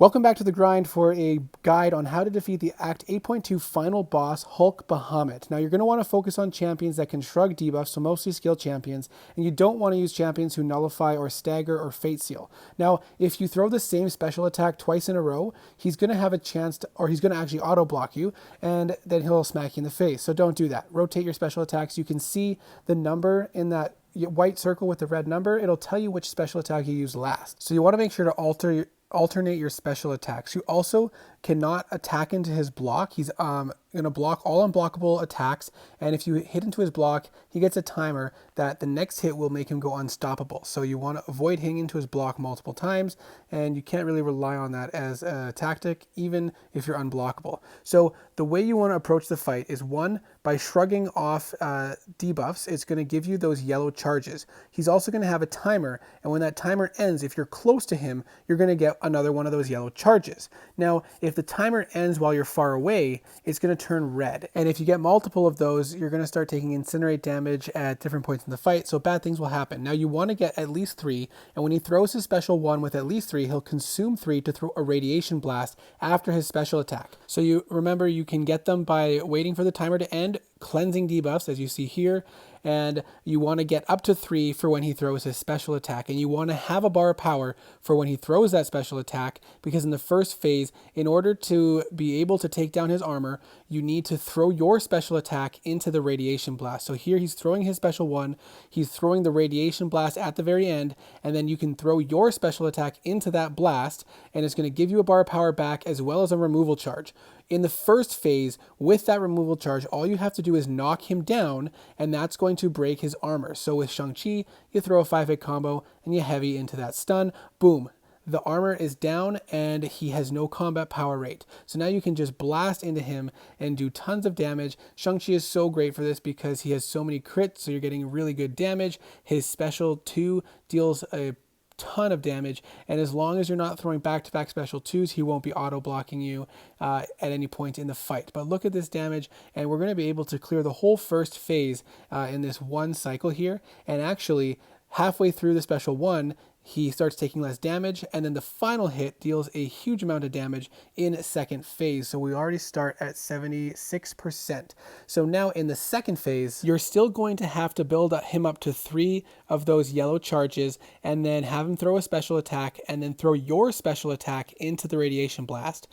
Welcome back to the grind for a guide on how to defeat the Act 8.2 final boss, Hulk Bahamet. Now, you're going to want to focus on champions that can shrug debuffs, so mostly skilled champions, and you don't want to use champions who nullify or stagger or fate seal. Now, if you throw the same special attack twice in a row, he's going to have a chance to, or he's going to actually auto block you, and then he'll smack you in the face. So don't do that. Rotate your special attacks. You can see the number in that white circle with the red number. It'll tell you which special attack you used last. So you want to make sure to alternate your special attacks. You also cannot attack into his block. He's going to block all unblockable attacks, and if you hit into his block, he gets a timer that the next hit will make him go unstoppable. So you want to avoid hitting into his block multiple times, and you can't really rely on that as a tactic, even if you're unblockable. So the way you want to approach the fight is, one, by shrugging off debuffs. It's going to give you those yellow charges. He's also going to have a timer, and when that timer ends, if you're close to him, you're going to get another one of those yellow charges. Now, if the timer ends while you're far away, it's going to turn red. And if you get multiple of those, you're going to start taking incinerate damage at different points in the fight, so bad things will happen. Now, you want to get at least 3, and when he throws his special 1 with at least 3, he'll consume 3 to throw a radiation blast after his special attack. So you remember, you can get them by waiting for the timer to end, cleansing debuffs, as you see here, and you want to get up to 3 for when he throws his special attack, and you want to have a bar of power for when he throws that special attack, because in the first phase, in order to be able to take down his armor, you need to throw your special attack into the radiation blast. So here he's throwing his special 1, he's throwing the radiation blast at the very end, and then you can throw your special attack into that blast, and it's going to give you a bar of power back as well as a removal charge. In the first phase, with that removal charge, all you have to do is knock him down, and that's going to break his armor. So with Shang-Chi, you throw a 5-hit combo, and you heavy into that stun. Boom. The armor is down, and he has no combat power rate. So now you can just blast into him and do tons of damage. Shang-Chi is so great for this because he has so many crits, so you're getting really good damage. His special 2 deals a ton of damage, and as long as you're not throwing back-to-back special 2s, he won't be auto-blocking you at any point in the fight. But look at this damage, and we're going to be able to clear the whole first phase in this one cycle here, and actually halfway through the special 1, he starts taking less damage, and then the final hit deals a huge amount of damage in second phase. So we already start at 76%. So now in the second phase, you're still going to have to build him up to 3 of those yellow charges, and then have him throw a special attack, and then throw your special attack into the radiation blast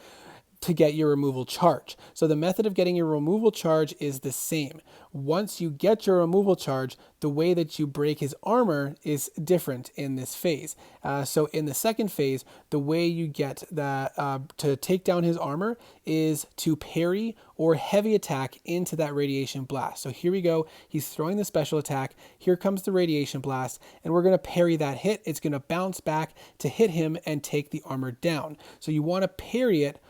to get your removal charge. So the method of getting your removal charge is the same. Once you get your removal charge, the way that you break his armor is different in this phase. So in the second phase, the way you get that to take down his armor is to parry or heavy attack into that radiation blast. So here we go. He's throwing the special attack. Here comes the radiation blast, and we're going to parry that hit. It's going to bounce back to hit him and take the armor down. So you want to parry it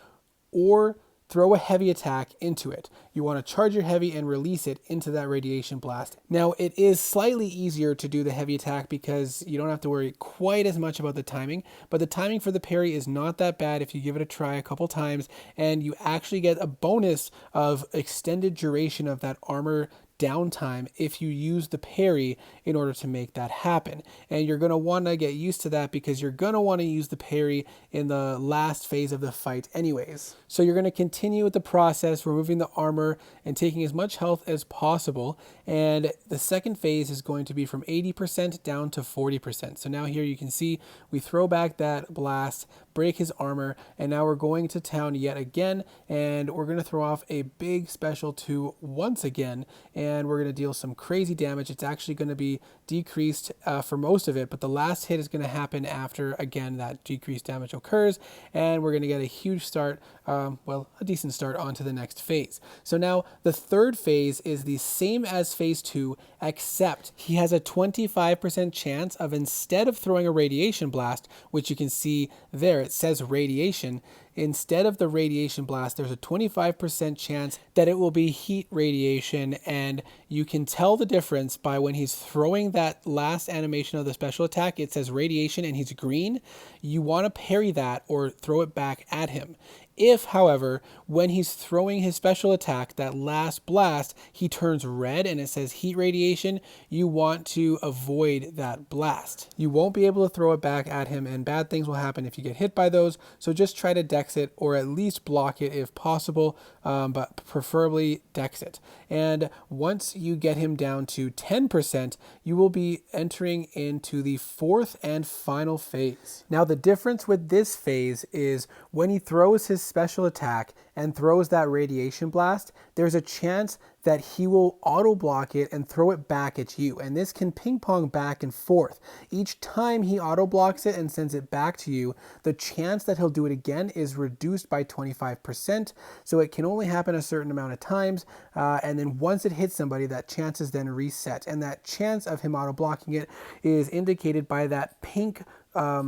or throw a heavy attack into it. You want to charge your heavy and release it into that radiation blast. Now, it is slightly easier to do the heavy attack because you don't have to worry quite as much about the timing, but the timing for the parry is not that bad if you give it a try a couple times, and you actually get a bonus of extended duration of that armor downtime if you use the parry in order to make that happen. And you're going to want to get used to that because you're going to want to use the parry in the last phase of the fight anyways. So you're going to continue with the process, removing the armor and taking as much health as possible. And the second phase is going to be from 80% down to 40%. So now here you can see we throw back that blast, break his armor, and now we're going to town yet again, and we're going to throw off a big special 2 once again, and we're going to deal some crazy damage. It's actually going to be decreased for most of it, but the last hit is going to happen after, again, that decreased damage occurs, and we're going to get a huge start, well, a decent start onto the next phase. So now the third phase is the same as phase 2, except he has a 25% chance of, instead of throwing a radiation blast, which you can see there, it says radiation, instead of the radiation blast, there's a 25% chance that it will be heat radiation, and you can tell the difference by when he's throwing that last animation of the special attack. It says radiation and he's green. You want to parry that or throw it back at him. If, however, when he's throwing his special attack, that last blast, he turns red and it says heat radiation, you want to avoid that blast. You won't be able to throw it back at him, and bad things will happen if you get hit by those. So just try to dex it, or at least block it if possible, but preferably dex it. And once you get him down to 10%, you will be entering into the fourth and final phase. Now, the difference with this phase is when he throws his special attack and throws that radiation blast, there's a chance that he will auto block it and throw it back at you. And this can ping pong back and forth. Each time he auto blocks it and sends it back to you, the chance that he'll do it again is reduced by 25%. So it can only happen a certain amount of times. And then once it hits somebody, that chance is then reset. And that chance of him auto blocking it is indicated by that pink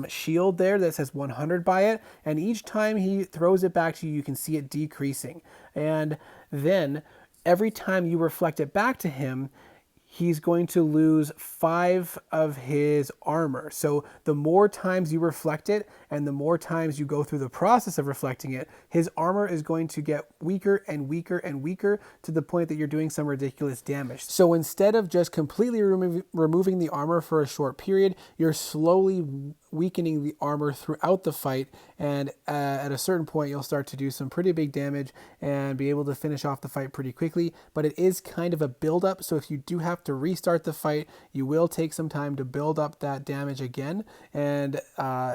shield there that says 100 by it, and each time he throws it back to you, you can see it decreasing. And then every time you reflect it back to him, he's going to lose 5 of his armor. So the more times you reflect it and the more times you go through the process of reflecting it, his armor is going to get weaker and weaker and weaker to the point that you're doing some ridiculous damage. So instead of just completely removing the armor for a short period, you're slowly weakening the armor throughout the fight, and at a certain point you'll start to do some pretty big damage and be able to finish off the fight pretty quickly. But it is kind of a build up, so if you do have to restart the fight, you will take some time to build up that damage again, and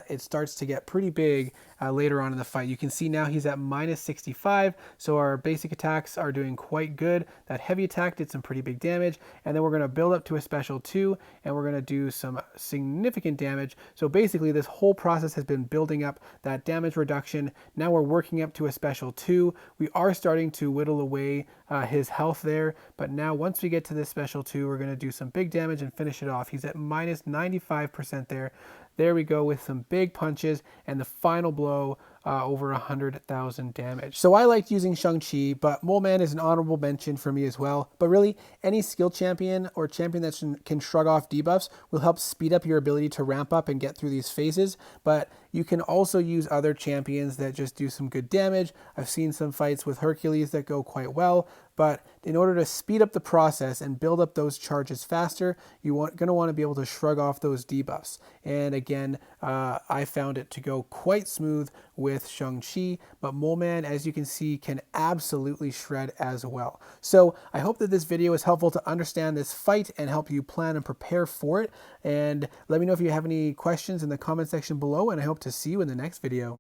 it starts to get pretty big later on in the fight. You can see now he's at minus 65, so our basic attacks are doing quite good. That heavy attack did some pretty big damage, and then we're going to build up to a special 2, and we're going to do some significant damage. So basically this whole process has been building up that damage reduction. Now we're working up to a special 2. We are starting to whittle away his health there, but now once we get to this special 2, we're going to do some big damage and finish it off. He's at minus 95% there. There we go with some big punches and the final blow, over 100,000 damage. So I liked using Shang-Chi, but Mole Man is an honorable mention for me as well. But really, any skill champion or champion that can shrug off debuffs will help speed up your ability to ramp up and get through these phases. But you can also use other champions that just do some good damage. I've seen some fights with Hercules that go quite well. But in order to speed up the process and build up those charges faster, you're going to want to be able to shrug off those debuffs. And again, I found it to go quite smooth with Shang-Chi, but Mole Man, as you can see, can absolutely shred as well. So I hope that this video is helpful to understand this fight and help you plan and prepare for it. And let me know if you have any questions in the comment section below, and I hope to see you in the next video.